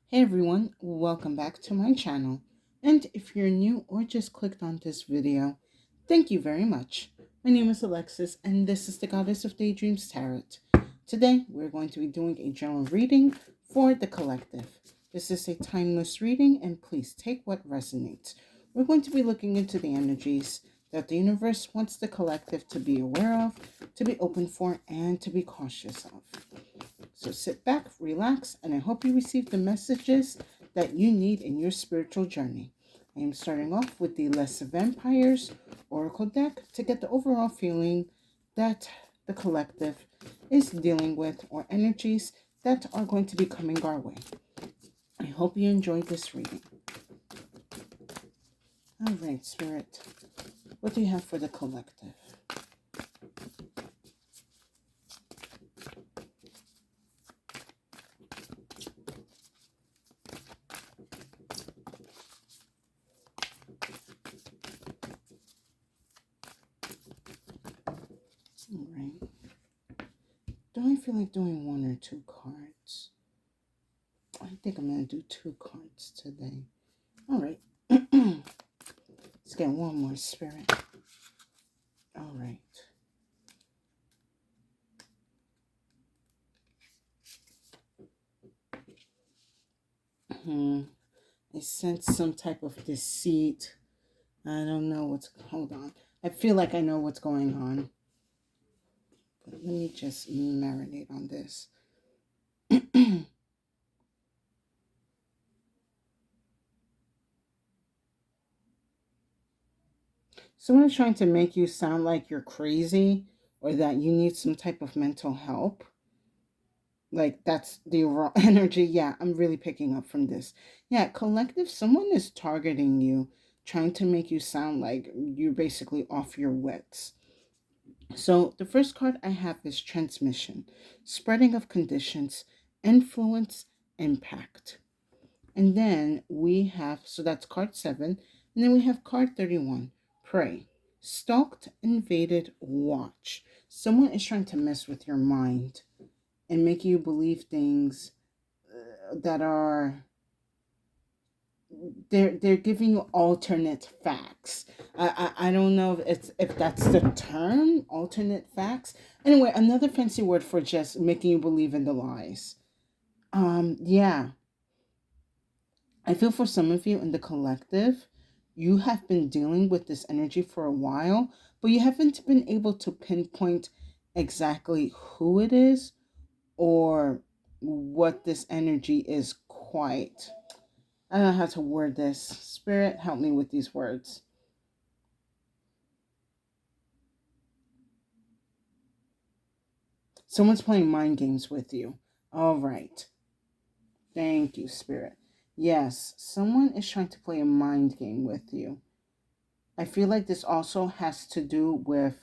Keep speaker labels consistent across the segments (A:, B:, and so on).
A: Hey everyone, welcome back to my channel. And if you're new or just clicked on this video, thank you very much. My name is Alexis and this is the Goddess of Daydreams Tarot. Today we're going to be doing a general reading for the collective. This is a timeless reading and please take what resonates. We're going to be looking into the energies that the universe wants the collective to be aware of, to be open for, and to be cautious of. So sit back, relax, and I hope you receive the messages that you need in your spiritual journey. I am starting off with the Les Vampires Oracle deck to get the overall feeling that the collective is dealing with or energies that are going to be coming our way. I hope you enjoyed this reading. All right, Spirit, what do you have for the collective? All right. Do I feel like doing one or two cards? I think I'm going to do two cards today. All right. Let's get one more, Spirit. All right. I sense some type of deceit. I don't know what's... Hold on. I feel like I know what's going on. But let me just marinate on this. Someone is trying to make you sound like you're crazy or that you need some type of mental help. Like that's the raw energy. Yeah, I'm really picking up from this. Yeah, collective, someone is targeting you, trying to make you sound like you're basically off your wits. So the first card I have is transmission, spreading of conditions, influence, impact. And then we have, so that's card 7. And then we have card 31, pray. Stalked, invaded, watch. Someone is trying to mess with your mind and make you believe things that are they're giving you alternate facts. I don't know if that's the term, alternate facts. Anyway, another fancy word for just making you believe in the lies. Yeah, I feel for some of you in the collective, you have been dealing with this energy for a while, but you haven't been able to pinpoint exactly who it is or what this energy is quite. I don't know how to word this. Spirit, help me with these words. Someone's playing mind games with you. All right. Thank you, Spirit. Yes, someone is trying to play a mind game with you. I feel like this also has to do with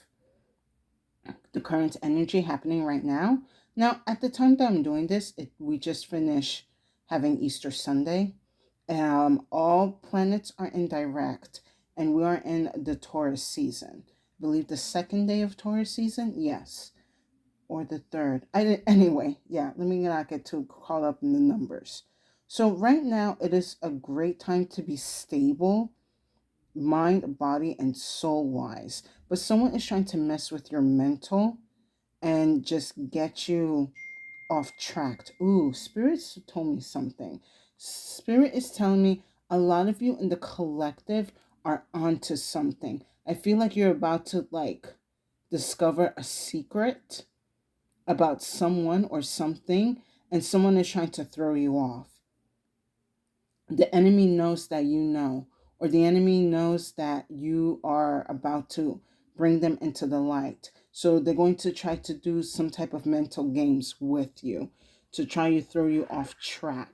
A: the current energy happening right now. Now, at the time that I'm doing this, we just finished having Easter Sunday. All planets are in direct, and we are in the Taurus season. I believe the second day of Taurus season, yes, or the third. I didn't anyway. Yeah, let me not get too caught up in the numbers. So right now, it is a great time to be stable, mind, body, and soul wise. But someone is trying to mess with your mental and just get you off track. Ooh, spirits told me something. Spirit is telling me a lot of you in the collective are onto something. I feel like you're about to discover a secret about someone or something, and someone is trying to throw you off. The enemy knows that you know, or the enemy knows that you are about to bring them into the light. So they're going to try to do some type of mental games with you to try to throw you off track.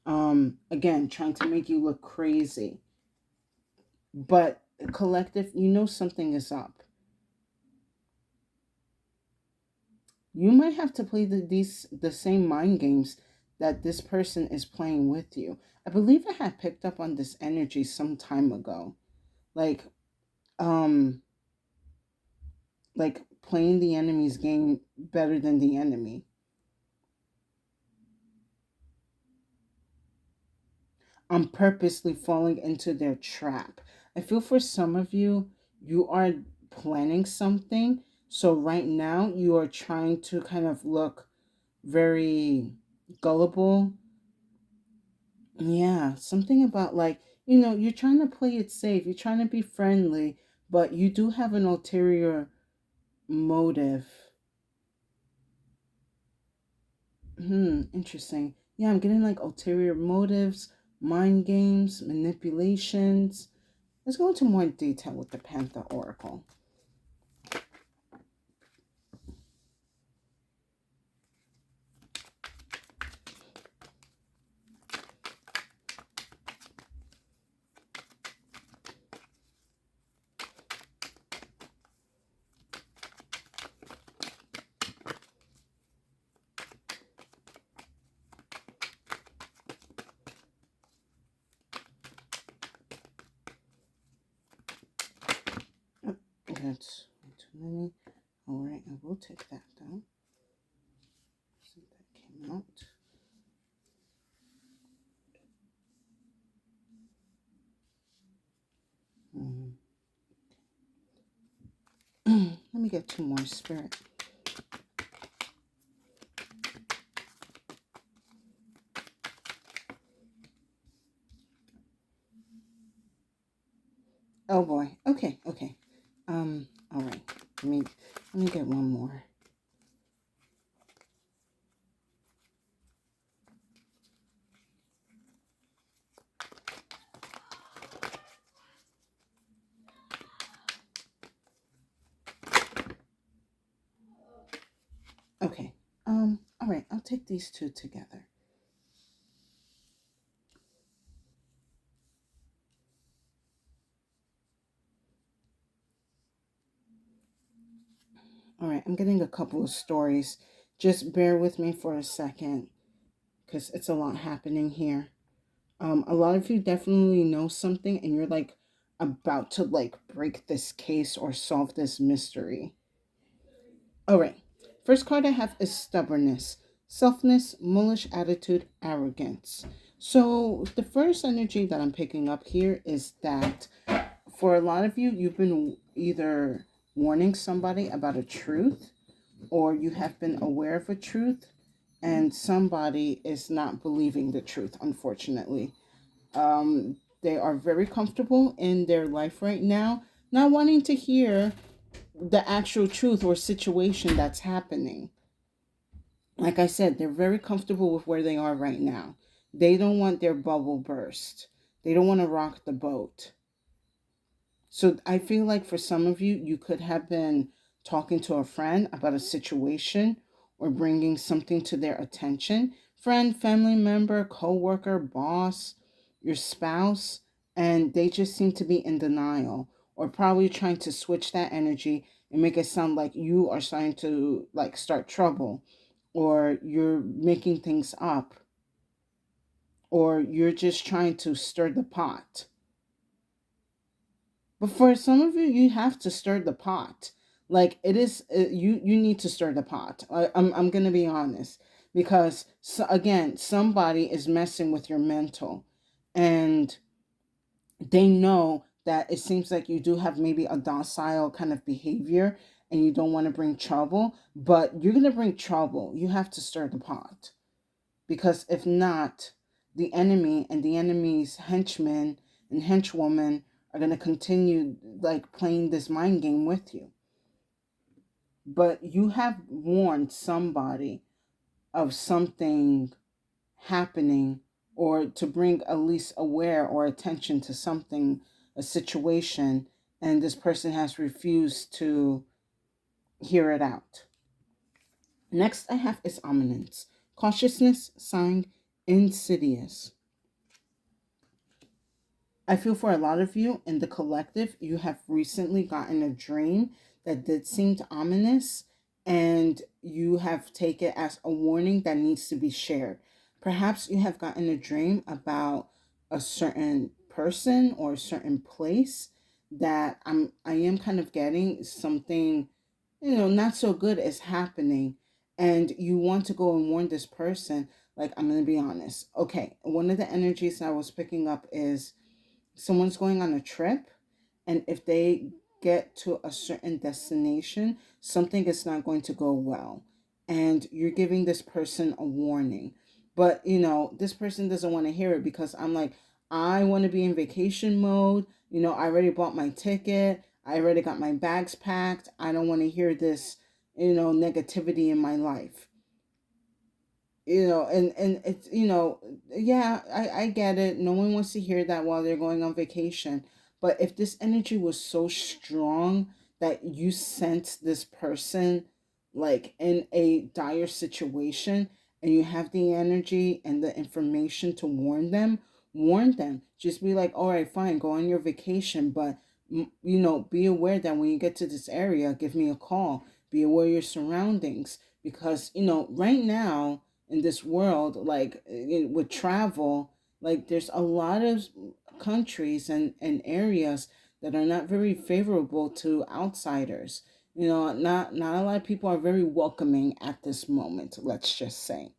A: Again, trying to make you look crazy. But collective, you know something is up. You might have to play the same mind games that this person is playing with you. I believe I had picked up on this energy some time ago. Like um like playing the enemy's game better than the enemy. purposely falling into their trap. I feel for some of you, you are planning something. So right now, you are trying to kind of look very gullible. Yeah, something about like, you're trying to play it safe, you're trying to be friendly, but you do have an ulterior motive. Interesting. Yeah, I'm getting like ulterior motives, mind games, manipulations. Let's go into more detail with the Panther Oracle. Oh, that's too many. All right, I will take that down. See if that came out. Mm. Let me get two more, Spirit. Oh boy. Okay, okay. All right. Let me get one more. Okay. All right, I'll take these two together. All right, I'm getting a couple of stories. Just bear with me for a second because it's a lot happening here. A lot of you definitely know something and you're like about to like break this case or solve this mystery. All right. First card I have is stubbornness, selfness, mullish attitude, arrogance. So the first energy that I'm picking up here is that for a lot of you, you've been either warning somebody about a truth or you have been aware of a truth and somebody is not believing the truth, unfortunately. They are very comfortable in their life right now, not wanting to hear the actual truth or situation that's happening. Like I said, they're very comfortable with where they are right now. They don't want their bubble burst. They don't want to rock the boat. So I feel like for some of you, you could have been talking to a friend about a situation or bringing something to their attention. Friend, family member, coworker, boss, your spouse, and they just seem to be in denial or probably trying to switch that energy and make it sound like you are starting to like start trouble or you're making things up or you're just trying to stir the pot. But for some of you, you have to stir the pot. Like it is, you need to stir the pot. I'm gonna be honest because so, again, somebody is messing with your mental, and they know that it seems like you do have maybe a docile kind of behavior, and you don't want to bring trouble, but you're gonna bring trouble. You have to stir the pot because if not, the enemy and the enemy's henchmen and henchwoman are going to continue like playing this mind game with you. But you have warned somebody of something happening or to bring at least aware or attention to something, a situation, and this person has refused to hear it out. Next I have is ominence, cautiousness, sign, insidious. I feel for a lot of you in the collective, you have recently gotten a dream that did seem ominous, and you have taken it as a warning that needs to be shared. Perhaps you have gotten a dream about a certain person or a certain place that I am kind of getting something, not so good is happening, and you want to go and warn this person, Like, I'm going to be honest. Okay, one of the energies I was picking up is someone's going on a trip, and if they get to a certain destination, something is not going to go well. And you're giving this person a warning. But, this person doesn't want to hear it because I'm like, I want to be in vacation mode. I already bought my ticket. I already got my bags packed. I don't want to hear this, negativity in my life. And it's, yeah, I get it. No one wants to hear that while they're going on vacation. But if this energy was so strong that you sense this person like in a dire situation, and you have the energy and the information to warn them. Just be like, all right, fine, go on your vacation, but be aware that when you get to this area, give me a call. Be aware of your surroundings, because right now in this world, like with travel, like there's a lot of countries and areas that are not very favorable to outsiders. Not a lot of people are very welcoming at this moment, let's just say.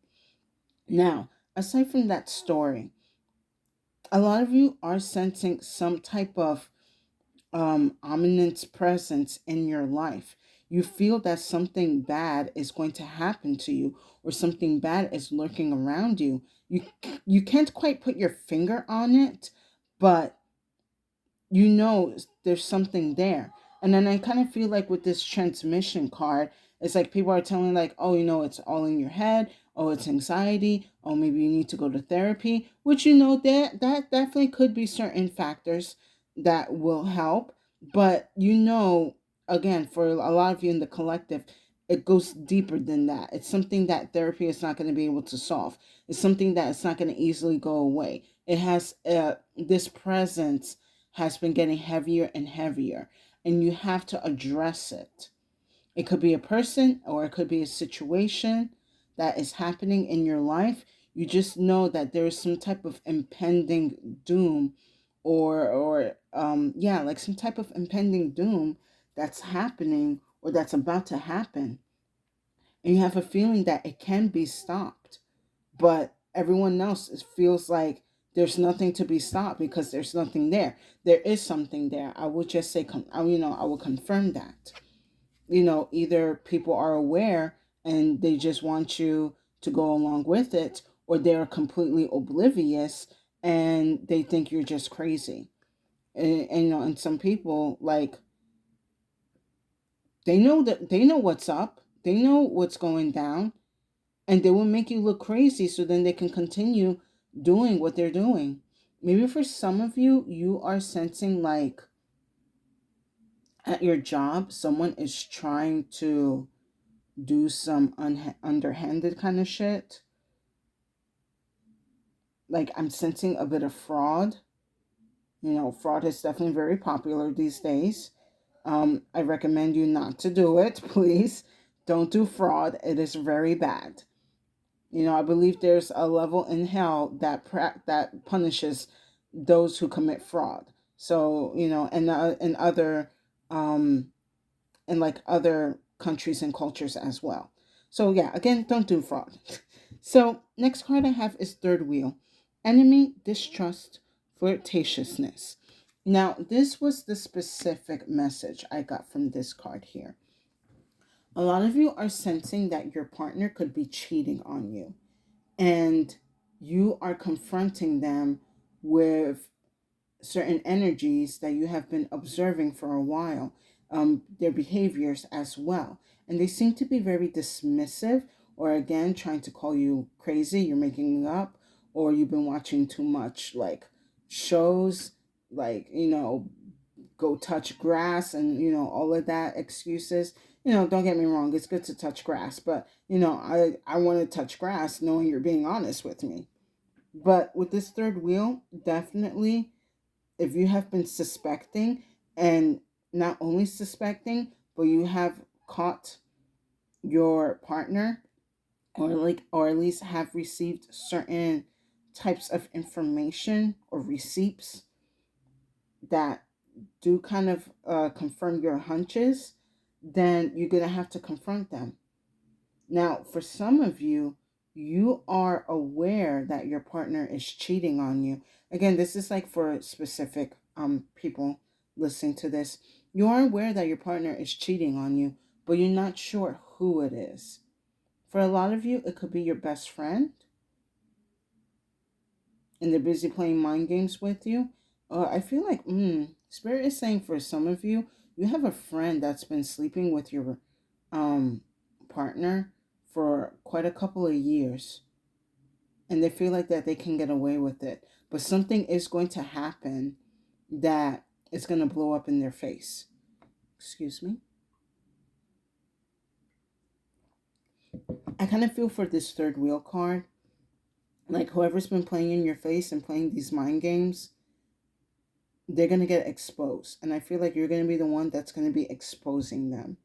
A: Now, aside from that story, a lot of you are sensing some type of ominous presence in your life. You feel that something bad is going to happen to you, or something bad is lurking around you. You can't quite put your finger on it, but there's something there. And then I kind of feel like with this transmission card, it's like people are telling like, oh, it's all in your head. Oh, it's anxiety. Oh, maybe you need to go to therapy, which that definitely could be certain factors that will help. But again, for a lot of you in the collective, it goes deeper than that. It's something that therapy is not going to be able to solve. It's something that it's not going to easily go away. It has this presence has been getting heavier and heavier, and you have to address it. It could be a person, or it could be a situation that is happening in your life. You just know that there is some type of impending doom, or yeah, like some type of impending doom that's happening or that's about to happen. And you have a feeling that it can be stopped, but everyone else feels like there's nothing to be stopped because there's nothing there. There is something there. I would just say, I will confirm that. Either people are aware and they just want you to go along with it, or they're completely oblivious and they think you're just crazy. And some people, like, they know what's up, they know what's going down, and they will make you look crazy so then they can continue doing what they're doing. Maybe for some of you, you are sensing like at your job, someone is trying to do some underhanded kind of shit. Like, I'm sensing a bit of fraud. Fraud is definitely very popular these days. I recommend you not to do it, please. Don't do fraud. It is very bad. I believe there's a level in hell that punishes those who commit fraud. So, and other um in like other countries and cultures as well. So yeah, again, don't do fraud. So next card I have is third wheel. Enemy, distrust, flirtatiousness. Now, this was the specific message I got from this card here. A lot of you are sensing that your partner could be cheating on you, and you are confronting them with certain energies that you have been observing for a while, their behaviors as well. And they seem to be very dismissive, or again, trying to call you crazy, you're making it up, or you've been watching too much like shows, like, go touch grass and, all of that excuses. Don't get me wrong, it's good to touch grass, but, I want to touch grass knowing you're being honest with me. But with this third wheel, definitely, if you have been suspecting, and not only suspecting, but you have caught your partner, or at least have received certain types of information or receipts that do kind of confirm your hunches, then you're going to have to confront them. Now, for some of you, you are aware that your partner is cheating on you. Again, this is like for specific people listening to this. You are aware that your partner is cheating on you, but you're not sure who it is. For a lot of you, it could be your best friend, and they're busy playing mind games with you. I feel like Spirit is saying for some of you, you have a friend that's been sleeping with your um partner for quite a couple of years, and they feel like that they can get away with it. But something is going to happen that is going to blow up in their face. Excuse me. I kind of feel for this third wheel card, like whoever's been playing in your face and playing these mind games, they're going to get exposed. And I feel like you're going to be the one that's going to be exposing them.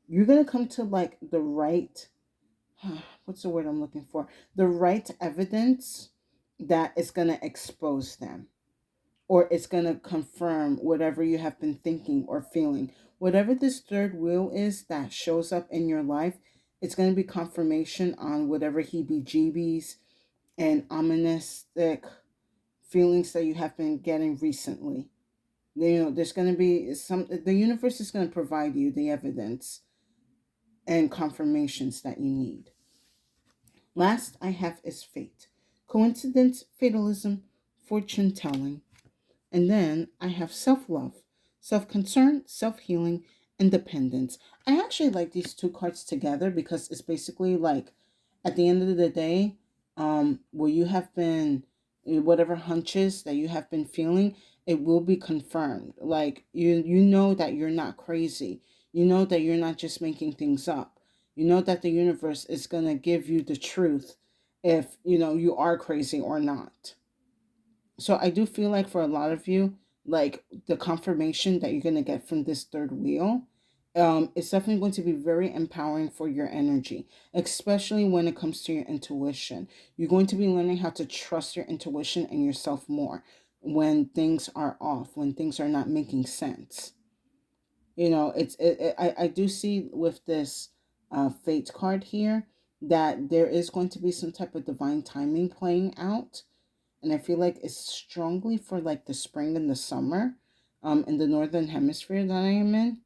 A: You're going to come to like the right, what's the word I'm looking for? The right evidence that is going to expose them, or it's going to confirm whatever you have been thinking or feeling. Whatever this third wheel is that shows up in your life, it's going to be confirmation on whatever heebie jeebies and ominous feelings that you have been getting recently. There's going to be the universe is going to provide you the evidence and confirmations that you need. Last I have is fate. Coincidence, fatalism, fortune telling. And then I have self love, self concern, self healing, independence. I actually like these two cards together because it's basically like at the end of the day, where you have been, whatever hunches that you have been feeling, it will be confirmed. Like you know that you're not crazy. You know that you're not just making things up. You know that the universe is going to give you the truth if you are crazy or not. So I do feel like for a lot of you, like the confirmation that you're gonna get from this third wheel, it's definitely going to be very empowering for your energy, especially when it comes to your intuition. You're going to be learning how to trust your intuition and yourself more when things are off, when things are not making sense. I do see with this fate card here that there is going to be some type of divine timing playing out, and I feel like it's strongly for like the spring and the summer, in the northern hemisphere that I am in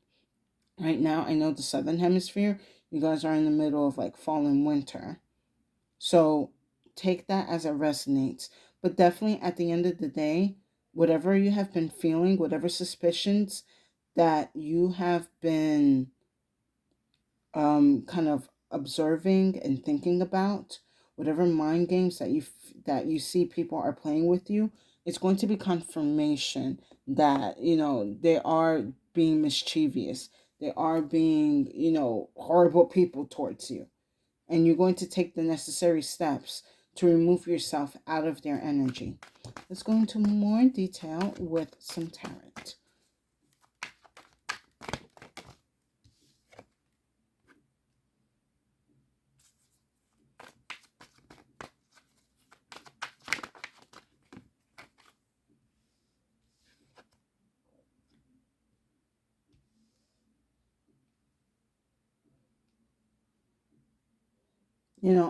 A: right now. I know the southern hemisphere, you guys are in the middle of like fall and winter, so take that as it resonates. But definitely at the end of the day, whatever you have been feeling, whatever suspicions that you have been kind of observing and thinking about, whatever mind games that you see people are playing with you, it's going to be confirmation that they are being mischievous, they are being horrible people towards you, and you're going to take the necessary steps to remove yourself out of their energy. Let's go into more detail with some tarot.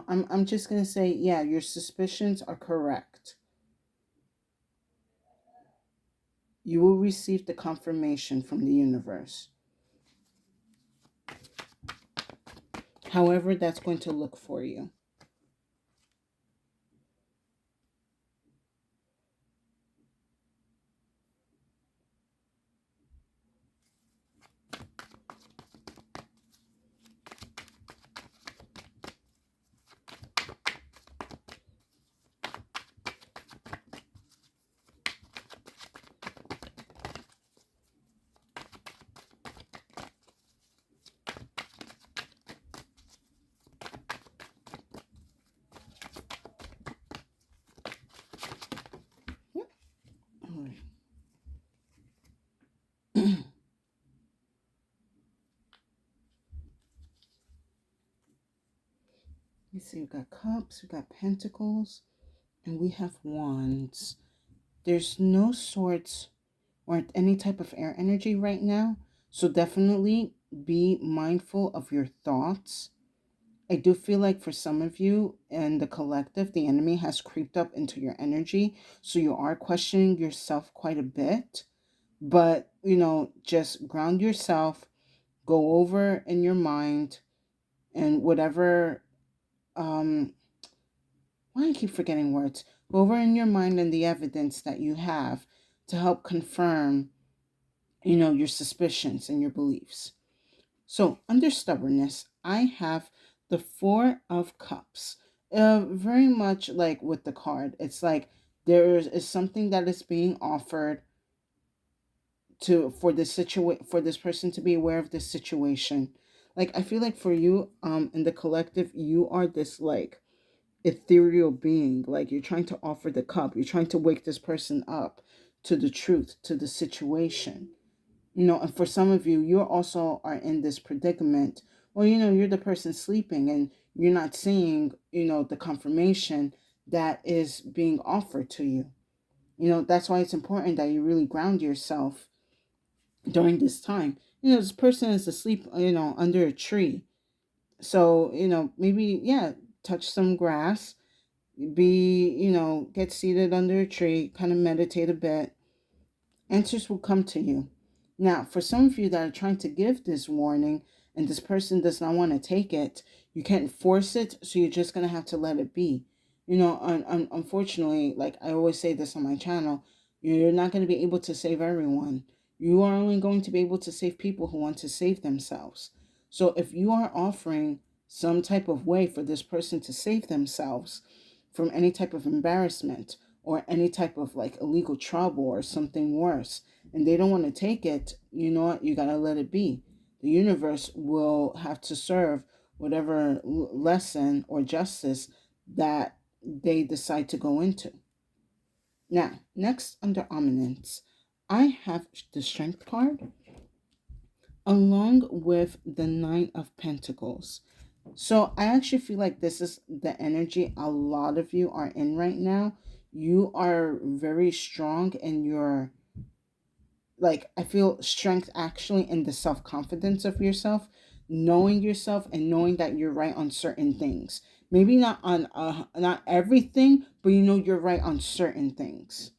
A: I'm just going to say, yeah, your suspicions are correct. You will receive the confirmation from the universe. However, that's going to look for you. Yep. All right. You see, we've got cups, we've got pentacles, and we have wands. There's no swords or any type of air energy right now. So definitely be mindful of your thoughts. I do feel like for some of you in the collective, the enemy has creeped up into your energy. So you are questioning yourself quite a bit. But, just ground yourself, go over in your mind and whatever, um, why do I keep forgetting words? Go over in your mind and the evidence that you have to help confirm, your suspicions and your beliefs. So, under stubbornness, I have the Four of Cups. Very much like with the card, it's like there is something that is being offered to for this person to be aware of this situation. Like I feel like for you, in the collective, you are this like ethereal being. Like you're trying to offer the cup. You're trying to wake this person up to the truth, to the situation. And for some of you, you also are in this predicament. Well, you're the person sleeping and you're not seeing, the confirmation that is being offered to you. That's why it's important that you really ground yourself during this time. This person is asleep, under a tree. So, maybe, yeah, touch some grass, get seated under a tree, kind of meditate a bit. Answers will come to you. Now, for some of you that are trying to give this warning and this person does not want to take it, you can't force it, so you're just going to have to let it be. Unfortunately, like I always say this on my channel, you're not going to be able to save everyone. You are only going to be able to save people who want to save themselves. So if you are offering some type of way for this person to save themselves from any type of embarrassment, or any type of like illegal trouble or something worse, and they don't want to take it, you know what? You got to let it be. The universe will have to serve whatever lesson or justice that they decide to go into. Now, next under ominence, I have the Strength card along with the Nine of Pentacles. So I actually feel like this is the energy a lot of you are in right now. You are very strong in your, like, I feel strength actually in the self-confidence of yourself, knowing yourself and knowing that you're right on certain things. Maybe not on not everything, but you're right on certain things.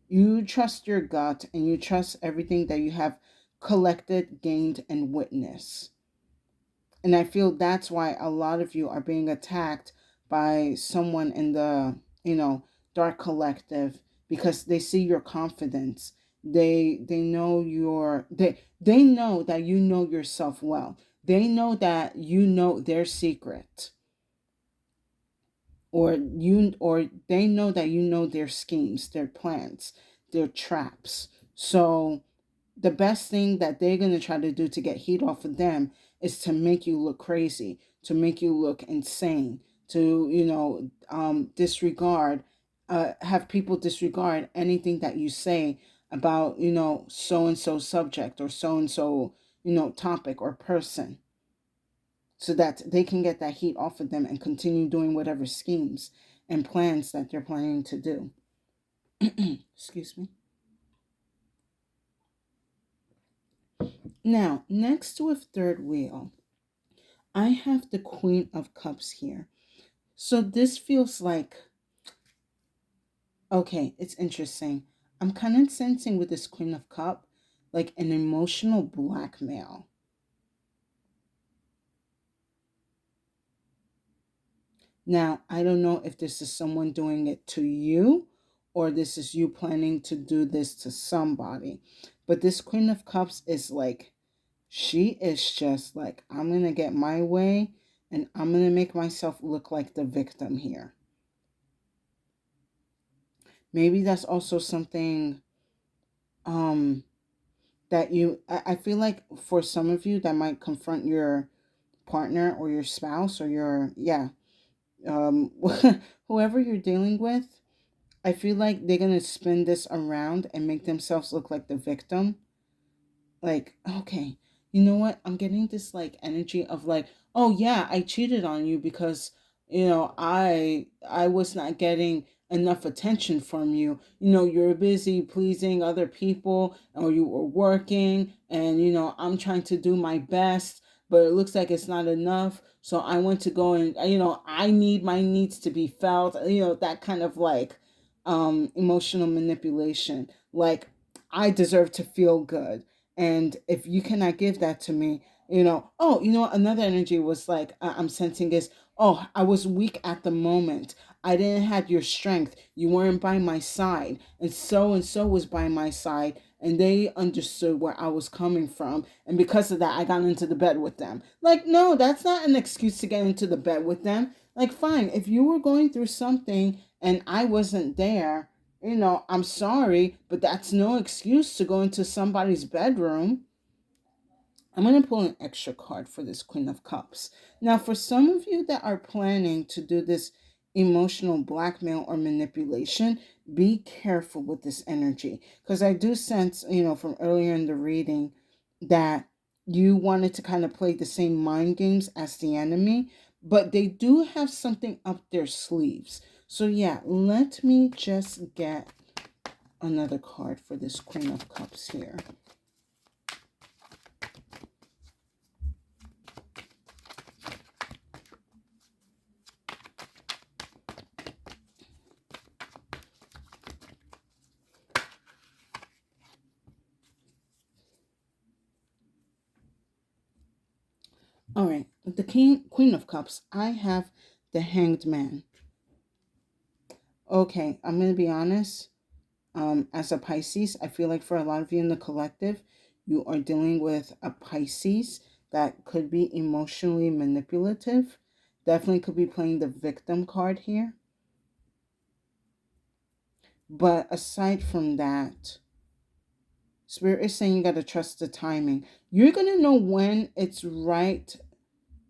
A: You trust your gut and you trust everything that you have collected, gained, and witnessed. And I feel that's why a lot of you are being attacked by someone in the, dark collective, because they see your confidence. They know they know that you know yourself well. They know that you know their secret. Or they know that you know their schemes, their plans, their traps. So the best thing that they're going to try to do to get heat off of them is to make you look crazy, to make you look insane, to, disregard, have people disregard anything that you say about, so and so subject or so and so, topic or person, so that they can get that heat off of them and continue doing whatever schemes and plans that they're planning to do. Excuse me. Now, next to a third wheel, I have the Queen of Cups here. So this feels like, okay, it's interesting. I'm kind of sensing with this Queen of Cup, like an emotional blackmail. Now, I don't know if this is someone doing it to you or this is you planning to do this to somebody. But this Queen of Cups is like, she is just like, I'm going to get my way and I'm going to make myself look like the victim here. Maybe that's also something um that I feel like for some of you that might confront your partner or your spouse or your, yeah, um whoever you're dealing with. I feel like they're going to spin this around and make themselves look like the victim. Like, okay, you know what? I'm getting this like energy of like, oh yeah, I cheated on you because, I was not getting enough attention from you. You're busy pleasing other people or you were working and I'm trying to do my best, but it looks like it's not enough. So I want to go and, I need my needs to be felt, that kind of like emotional manipulation. Like, I deserve to feel good. And if you cannot give that to me, oh, another energy was like, I'm sensing is, oh, I was weak at the moment. I didn't have your strength. You weren't by my side. And so was by my side. And they understood where I was coming from. And because of that, I got into the bed with them. Like, no, that's not an excuse to get into the bed with them. Like, fine, if you were going through something and I wasn't there, I'm sorry, but that's no excuse to go into somebody's bedroom. I'm going to pull an extra card for this Queen of Cups. Now, for some of you that are planning to do this emotional blackmail or manipulation, be careful with this energy. Because I do sense, from earlier in the reading, that you wanted to kind of play the same mind games as the enemy, but they do have something up their sleeves. So, yeah, let me just get another card for this Queen of Cups here. All right, with the Queen of Cups, I have the Hanged Man. Okay, I'm going to be honest. As a Pisces, I feel like for a lot of you in the collective, you are dealing with a Pisces that could be emotionally manipulative. Definitely could be playing the victim card here. But aside from that, Spirit is saying you got to trust the timing. You're going to know when it's right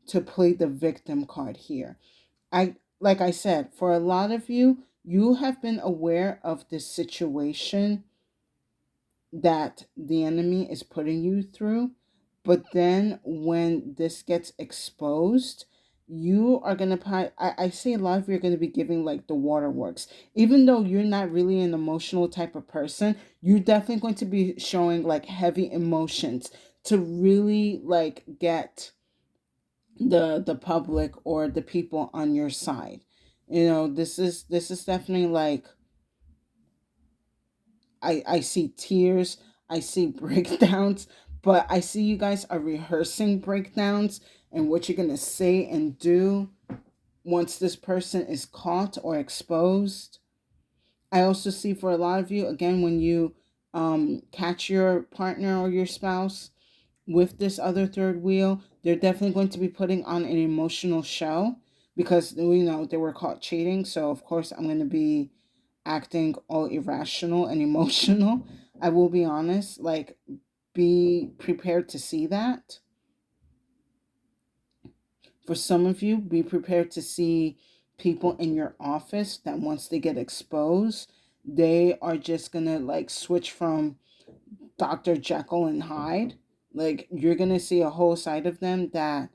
A: to play the victim card here. Like I said, for a lot of you, you have been aware of this situation that the enemy is putting you through, but then when this gets exposed, you are gonna I see a lot of you are gonna be giving like the waterworks. Even though you're not really an emotional type of person, you're definitely going to be showing like heavy emotions to really like get the public or the people on your side. This is definitely like, I see tears, I see breakdowns, but I see you guys are rehearsing breakdowns and what you're going to say and do once this person is caught or exposed. I also see for a lot of you, again, when you catch your partner or your spouse with this other third wheel, they're definitely going to be putting on an emotional show because we know they were caught cheating. So, of course, I'm going to be acting all irrational and emotional. I will be honest, like, be prepared to see that. For some of you, be prepared to see people in your office that once they get exposed, they are just gonna like switch from Dr. Jekyll and Hyde. Like, you're gonna see a whole side of them that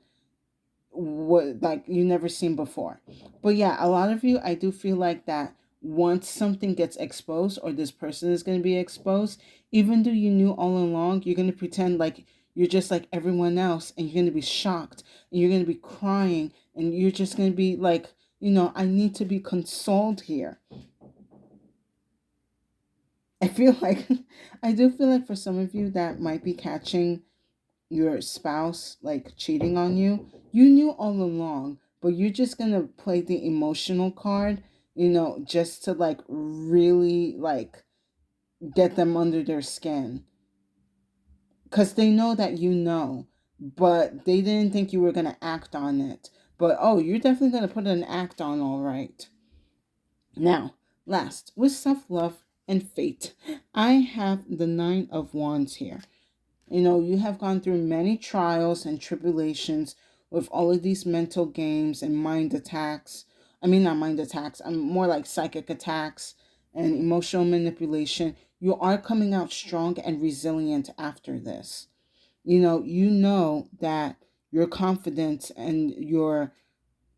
A: what like you never seen before. But yeah, a lot of you, I do feel like that once something gets exposed or this person is going to be exposed, even though you knew all along, you're going to pretend like you're just like everyone else and you're going to be shocked and you're going to be crying and you're just going to be like, I need to be consoled here. I feel like I do feel like for some of you that might be catching your spouse like cheating on you, you knew all along, but you're just gonna play the emotional card, just to like really like get them under their skin. Because they know that but they didn't think you were gonna act on it. But oh, you're definitely gonna put an act on, all right. Now, last, with self love and fate, I have the Nine of Wands here. You have gone through many trials and tribulations with all of these mental games and mind attacks. I mean, not mind attacks, I'm more like psychic attacks and emotional manipulation. You are coming out strong and resilient after this. You know that your confidence and your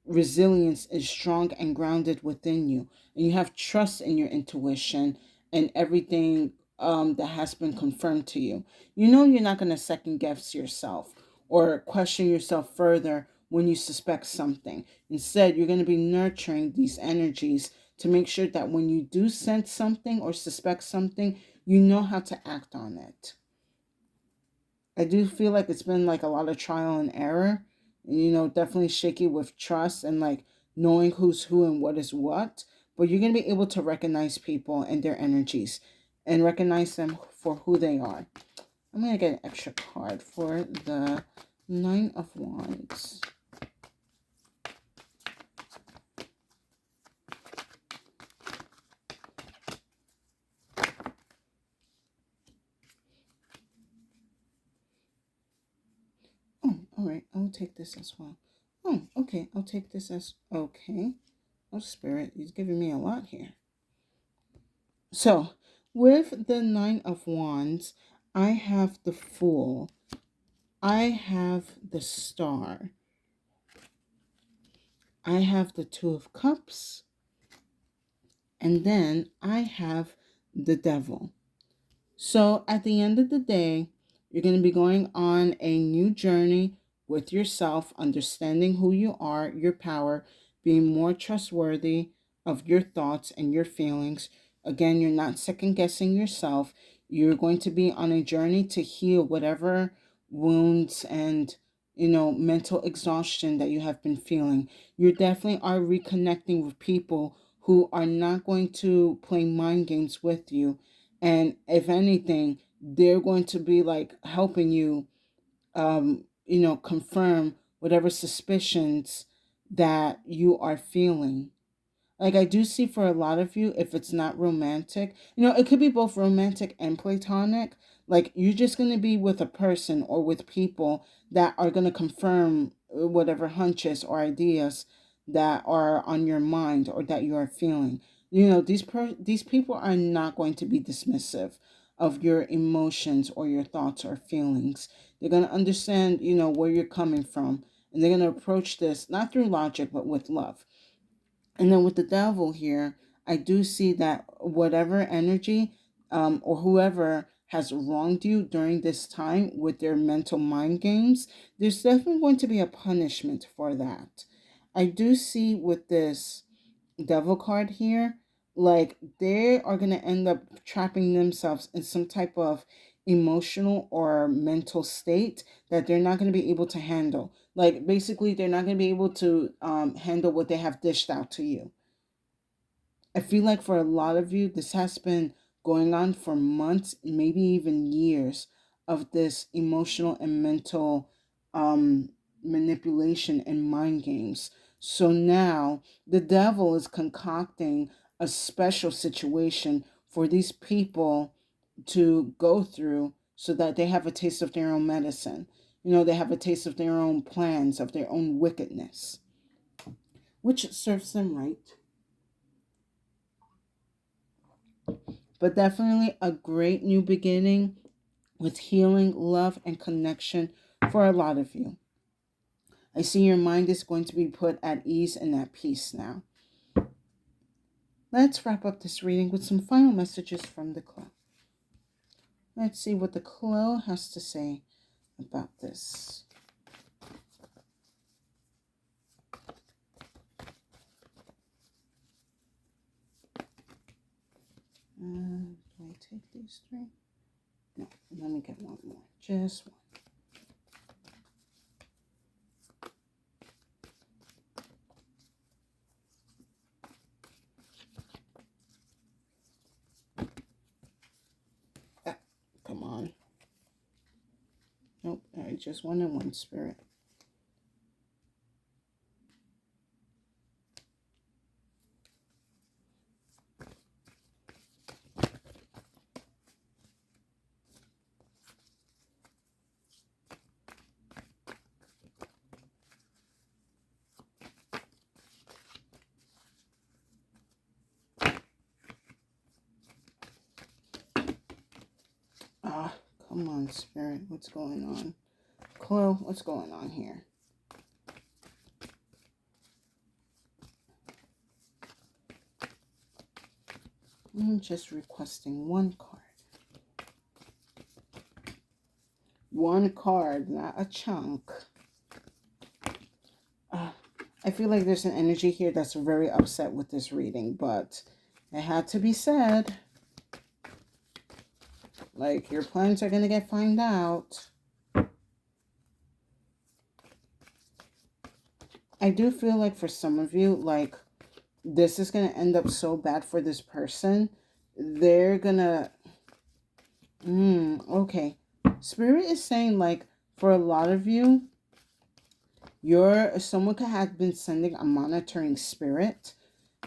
A: resilience is strong and grounded within you, and you have trust in your intuition and everything that has been confirmed to you. You're not going to second guess yourself. or question yourself further when you suspect something. Instead, you're going to be nurturing these energies to make sure that when you do sense something or suspect something, you know how to act on it. I do feel like it's been like a lot of trial and error, definitely shaky with trust and like knowing who's who and what is what. But you're going to be able to recognize people and their energies and recognize them for who they are. I'm going to get an extra card for the Nine of Wands. Oh, all right. I'll take this as well. Oh, okay. I'll take this as okay. Oh, Spirit, he's giving me a lot here. So, with the Nine of Wands, I have the Fool. I have the Star. I have the Two of Cups. And then I have the Devil. So, at the end of the day, you're going to be going on a new journey with yourself, understanding who you are, your power, being more trustworthy of your thoughts and your feelings. Again, you're not second guessing yourself. You're going to be on a journey to heal whatever wounds and mental exhaustion that you have been feeling. You definitely are reconnecting with people who are not going to play mind games with you, and if anything, they're going to be like helping you confirm whatever suspicions that you are feeling. Like, I do see for a lot of you, if it's not romantic, it could be both romantic and platonic. Like, you're just going to be with a person or with people that are going to confirm whatever hunches or ideas that are on your mind or that you are feeling. These people are not going to be dismissive of your emotions or your thoughts or feelings. They're going to understand, where you're coming from, and they're going to approach this not through logic but with love. And then with the Devil here, I do see that whatever energy or whoever has wronged you during this time with their mental mind games, there's definitely going to be a punishment for that. I do see with this Devil card here, like they are going to end up trapping themselves in some type of emotional or mental state that they're not going to be able to handle. Like, basically, they're not going to be able to handle what they have dished out to you. I feel like for a lot of you, this has been going on for months, maybe even years, of this emotional and mental manipulation and mind games. So now the devil is concocting a special situation for these people to go through so that they have a taste of their own medicine. They have a taste of their own plans, of their own wickedness, which serves them right. But definitely a great new beginning with healing, love, and connection for a lot of you. I see your mind is going to be put at ease and at peace now. Let's wrap up this reading with some final messages from the Clo. Let's see what the Clo has to say about this. Do I take these three? No, let me get one more. Just one. Come on. Nope, I just wanted one, Spirit. Come on, Spirit. What's going on? Clo, what's going on here? I'm just requesting one card. One card, not a chunk. I feel like there's an energy here that's very upset with this reading, but it had to be said. Like, your plans are going to get found out. I do feel like for some of you, like, this is going to end up so bad for this person. They're going to... okay. Spirit is saying, like, for a lot of you, someone could have been sending a monitoring spirit,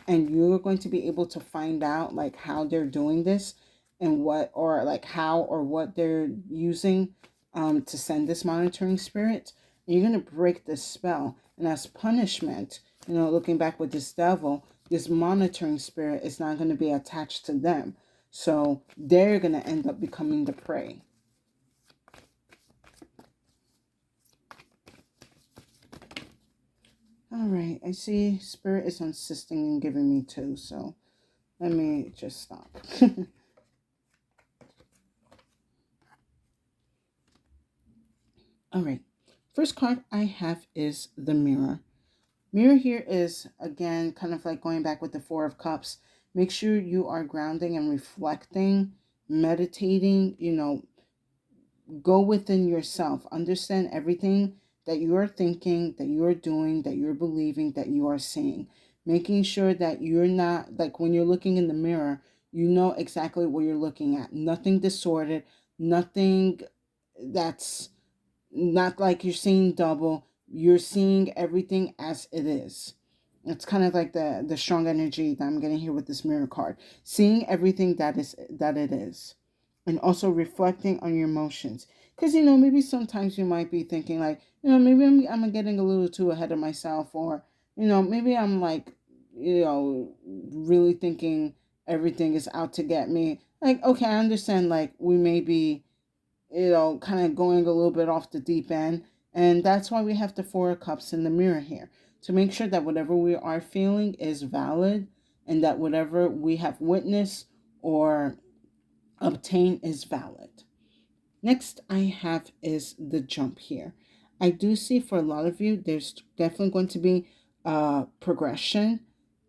A: and you're going to be able to find out, like, how they're doing this and what, or like how or what they're using to send this monitoring spirit. And you're going to break this spell. And as punishment, looking back with this devil, this monitoring spirit is not going to be attached to them. So they're going to end up becoming the prey. All right, I see Spirit is insisting in giving me 2, so let me just stop. All right, first card I have is the Mirror. Mirror here is, again, kind of like going back with the Four of Cups. Make sure you are grounding and reflecting, meditating, go within yourself. Understand everything that you are thinking, that you are doing, that you're believing, that you are seeing. Making sure that you're not, like when you're looking in the mirror, you know exactly what you're looking at. Nothing distorted, nothing that's not like you're seeing double. You're seeing everything as it is. It's kind of like the strong energy that I'm getting here with this mirror card. Seeing everything that it is. And also reflecting on your emotions. Because, maybe sometimes you might be thinking like, maybe I'm getting a little too ahead of myself, or, maybe I'm like, really thinking everything is out to get me. Like, okay, I understand, like, we may be, kind of going a little bit off the deep end. And that's why we have the Four of Cups in the mirror here, to make sure that whatever we are feeling is valid, and that whatever we have witnessed or obtained is valid. Next I have is the Jump here. I do see for a lot of you, there's definitely going to be progression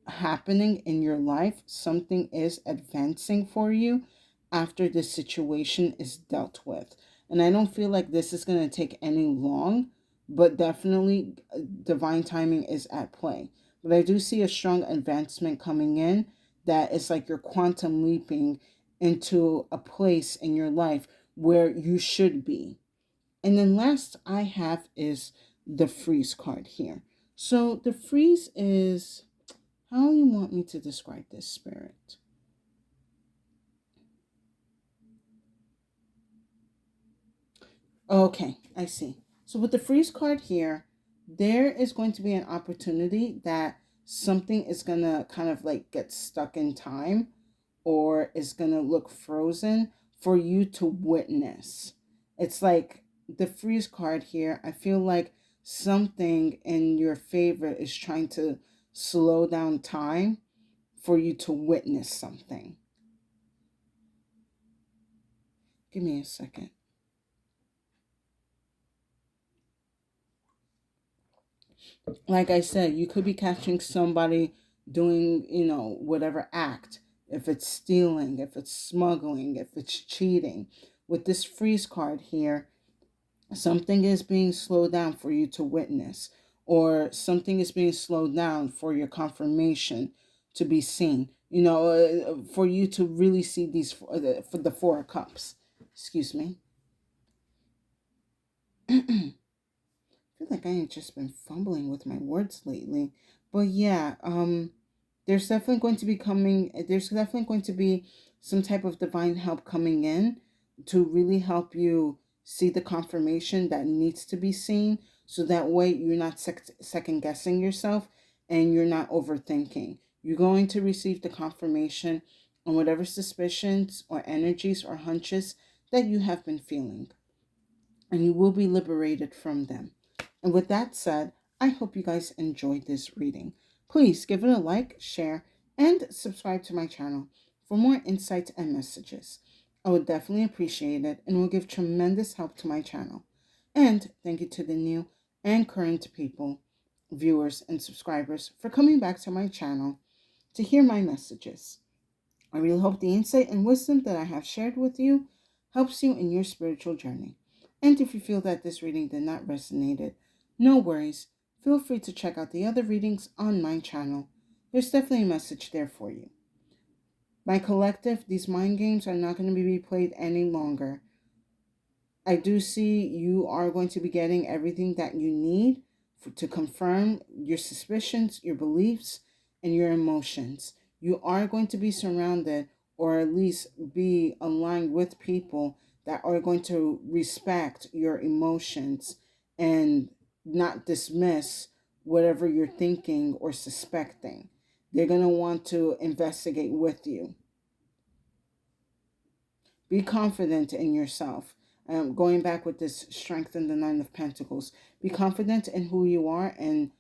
A: happening in your life. Something is advancing for you after this situation is dealt with. And I don't feel like this is going to take any long, but definitely divine timing is at play. But I do see a strong advancement coming in, that it's like you're quantum leaping into a place in your life where you should be. And then last I have is the Freeze card here. So the Freeze is, how do you want me to describe this, Spirit? Okay, I see. So with the Freeze card here, there is going to be an opportunity that something is going to kind of like get stuck in time, or is going to look frozen for you to witness. It's like the Freeze card here. I feel like something in your favor is trying to slow down time for you to witness something. Give me a second. Like I said, you could be catching somebody doing, whatever act. If it's stealing, if it's smuggling, if it's cheating. With this Freeze card here, something is being slowed down for you to witness, or something is being slowed down for your confirmation to be seen. For you to really see these, for the Four of Cups. Excuse me. I feel like I ain't just been fumbling with my words lately. But yeah, there's definitely going to be some type of divine help coming in to really help you see the confirmation that needs to be seen, so that way you're not second guessing yourself, and you're not overthinking. You're going to receive the confirmation on whatever suspicions or energies or hunches that you have been feeling, and you will be liberated from them. And with that said, I hope you guys enjoyed this reading. Please give it a like, share, and subscribe to my channel for more insights and messages. I would definitely appreciate it and will give tremendous help to my channel. And thank you to the new and current people, viewers, and subscribers for coming back to my channel to hear my messages. I really hope the insight and wisdom that I have shared with you helps you in your spiritual journey. And if you feel that this reading did not resonate, no worries. Feel free to check out the other readings on my channel. There's definitely a message there for you. My collective, these mind games are not going to be played any longer. I do see you are going to be getting everything that you need to confirm your suspicions, your beliefs, and your emotions. You are going to be surrounded, or at least be aligned with people that are going to respect your emotions and not dismiss whatever you're thinking or suspecting. They're going to want to investigate with you. Be confident in yourself. Going back with this strength in the Nine of Pentacles, be confident in who you are and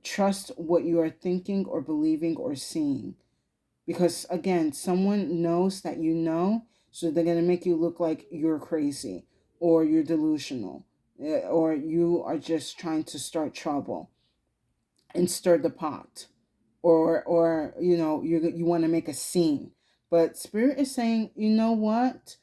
A: trust what you are thinking or believing or seeing. Because again, someone knows that you know, so they're going to make you look like you're crazy or you're delusional or you are just trying to start trouble and stir the pot, or you want to make a scene. But Spirit is saying, you know what?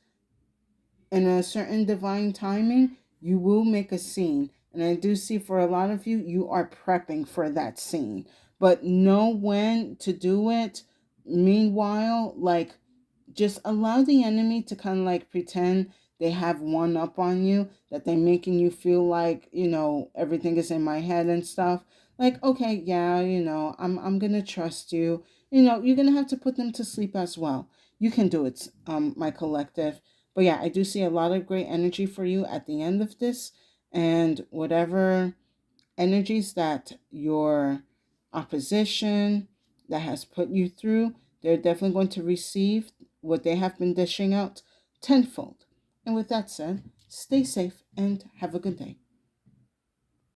A: In a certain divine timing, you will make a scene. And I do see for a lot of you, you are prepping for that scene. But know when to do it. Meanwhile, like, just allow the enemy to kind of like pretend they have one up on you, that they're making you feel like, everything is in my head and stuff. Like, okay, yeah, I'm gonna trust you. You're gonna have to put them to sleep as well. You can do it, my collective. But yeah, I do see a lot of great energy for you at the end of this. And whatever energies that your opposition that has put you through, they're definitely going to receive what they have been dishing out tenfold. And with that said, stay safe and have a good day.